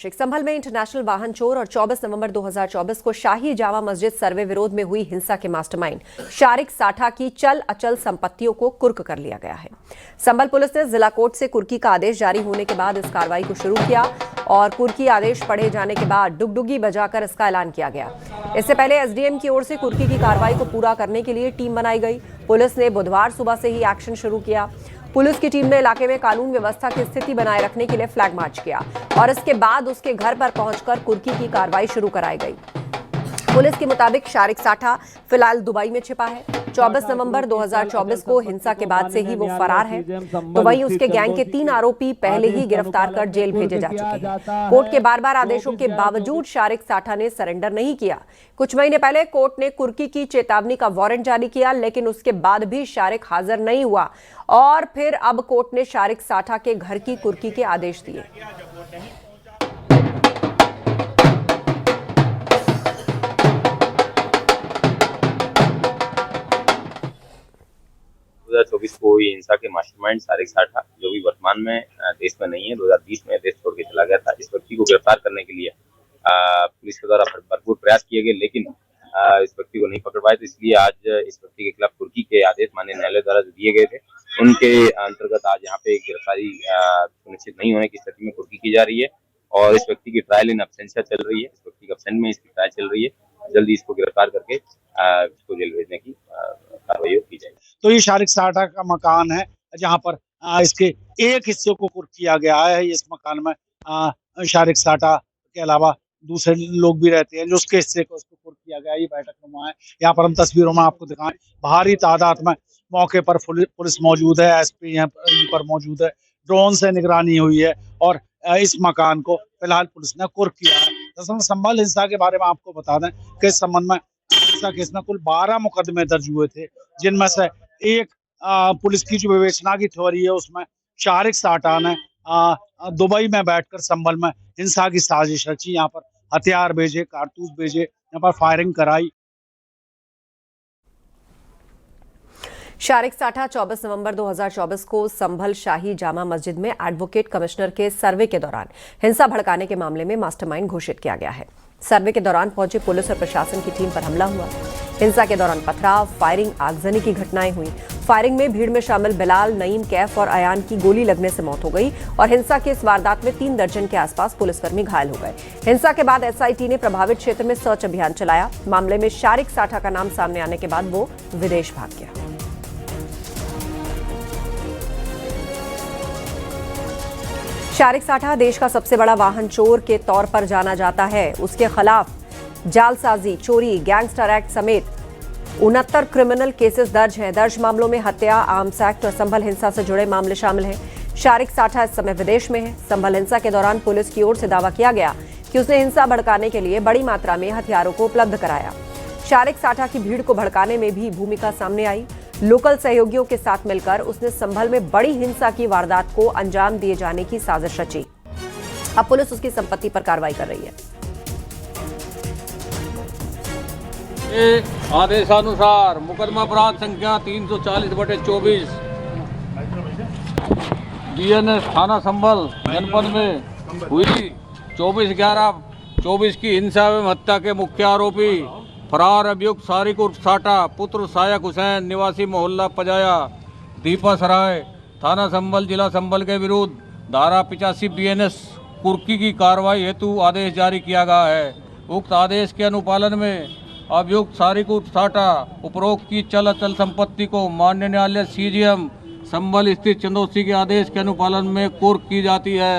संभल में इंटरनेशनल वाहन चोर और 24 नवंबर 2024 को शाही जामा मस्जिद सर्वे विरोध में हुई हिंसा के मास्टरमाइंड शारिक साठा की चल अचल संपत्तियों को कुर्क कर लिया गया है। संभल पुलिस ने जिला कोर्ट से कुर्की का आदेश जारी होने के बाद इस कार्रवाई को शुरू किया और कुर्की आदेश पढ़े जाने के बाद डुगडुगी बजाकर इसका ऐलान किया गया। इससे पहले एसडीएम की ओर से कुर्की की कार्रवाई को पूरा करने के लिए टीम बनाई गई। पुलिस ने बुधवार सुबह से ही एक्शन शुरू किया। पुलिस की टीम ने इलाके में कानून व्यवस्था की स्थिति बनाए रखने के लिए फ्लैग मार्च किया और इसके बाद उसके घर पर पहुंचकर कुर्की की कार्रवाई शुरू कराई गई। पुलिस के मुताबिक शारिक साठा फिलहाल दुबई में छिपा है। 24 नवंबर 2024 को हिंसा के बाद से ही वो फरार है, तो वहीं उसके गैंग के 3 आरोपी पहले ही गिरफ्तार कर जेल भेजे जा चुके हैं। कोर्ट के बार-बार आदेशों के बावजूद शारिक साठा ने सरेंडर नहीं किया। कुछ महीने पहले कोर्ट ने कुर्की की चेतावनी का वारंट जारी किया, लेकिन उसके बाद भी शारिक हाजिर नहीं हुआ और फिर अब कोर्ट ने शारिक साठा के घर की कुर्की के आदेश दिए। 2024 को हुई हिंसा के मास्टरमाइंड शारिक साठा, जो भी वर्तमान में देश में नहीं है, 2020 में देश छोड़ के चला गया था। इस व्यक्ति को गिरफ्तार करने के लिए पुलिस के द्वारा भरपूर प्रयास किए गए, लेकिन इस व्यक्ति को नहीं पकड़ पाए। तो इसलिए आज इस व्यक्ति के खिलाफ कुर्की के आदेश माननीय न्यायालय द्वारा जो दिए गए थे, उनके अंतर्गत आज यहाँ पे गिरफ्तारी सुनिश्चित नहीं होने की स्थिति में कुर्की की जा रही है और इस व्यक्ति की ट्रायल इन एब्सेंशिया चल रही है। इस व्यक्ति के एब्सेंट में इसकी ट्रायल चल रही है। जल्दी इसको गिरफ्तार करके इसको जेल भेजने की कार्रवाई की जाएगी। तो ये शारिक साठा का मकान है, जहाँ पर इसके एक हिस्से को कुर्क किया गया है। इस मकान में शारिक साठा के अलावा दूसरे लोग भी रहते हैं, जो उसके हिस्से को उसको कुर्क किया गया। ये बैठक नुमा है। यहाँ पर हम तस्वीरों में आपको दिखाएं, भारी तादाद में मौके पर पुलिस मौजूद है, एसपी यहाँ पर मौजूद है, ड्रोन से निगरानी हुई है और इस मकान को फिलहाल पुलिस ने कुर्क किया है। दरअसल संभल हिंसा के बारे में आपको बता दें कि इस संबंध में हिंसा केस में कुल 12 मुकदमे दर्ज हुए थे, जिनमें से एक पुलिस की जो विवेचना की थ्योरी है, उसमें शारिक साठा ने दुबई में बैठकर संभल में हिंसा की साजिश रची। यहाँ पर हथियार भेजे, कारतूस भेजे, यहाँ पर फायरिंग कराई। शारिक साठा 24 नवंबर 2024 को संभल शाही जामा मस्जिद में एडवोकेट कमिश्नर के सर्वे के दौरान हिंसा भड़काने के मामले में मास्टरमाइंड घोषित किया गया है। सर्वे के दौरान पहुंचे पुलिस और प्रशासन की टीम पर हमला हुआ। हिंसा के दौरान पथराव, फायरिंग, आगजनी की घटनाएं हुई। फायरिंग में भीड़ में शामिल बिलाल, नईम, कैफ और अयान की गोली लगने से मौत हो गई और हिंसा की इस वारदात में 3 दर्जन के आसपास पुलिसकर्मी घायल हो गए। हिंसा के बाद एसआईटी ने प्रभावित क्षेत्र में सर्च अभियान चलाया। मामले में शारिक साठा का नाम सामने आने के बाद वो विदेश भाग गया। शारिक साठा देश का सबसे बड़ा वाहन चोर के तौर पर जाना जाता है। उसके खिलाफ जालसाजी, चोरी, गैंगस्टर एक्ट समेत 69 क्रिमिनल केसेस दर्ज हैं। दर्ज मामलों में हत्या, आर्म्स एक्ट और संभल हिंसा से जुड़े मामले शामिल हैं। शारिक साठा इस समय विदेश में है। संभल हिंसा के दौरान पुलिस की ओर से दावा किया गया कि उसने हिंसा भड़काने के लिए बड़ी मात्रा में हथियारों को उपलब्ध कराया। शारिक साठा की भीड़ को भड़काने में भी भूमिका सामने आई। लोकल सहयोगियों के साथ मिलकर उसने संभल में बड़ी हिंसा की वारदात को अंजाम दिए जाने की साजिश रची। अब पुलिस उसकी संपत्ति पर कार्रवाई कर रही है। आदेशानुसार मुकदमा अपराध संख्या 340/24 डीएनएस थाना संभल जनपद में हुई 24/11/24 की हिंसा एवं हत्या के मुख्य आरोपी फरार अभियुक्त शारिक उर्फ साठा पुत्र सायक हुसैन निवासी मोहल्ला पजाया दीपा सराय थाना संभल जिला संभल के विरुद्ध धारा 85 बीएनएस कुर्की की कार्रवाई हेतु आदेश जारी किया गया है। उक्त आदेश के अनुपालन में अभियुक्त शारिक उर्फ साठा उपरोक्त की चल अचल संपत्ति को माननीय न्यायालय सीजीएम संभल स्थित चंदोसी के आदेश के अनुपालन में कुर्क की जाती है।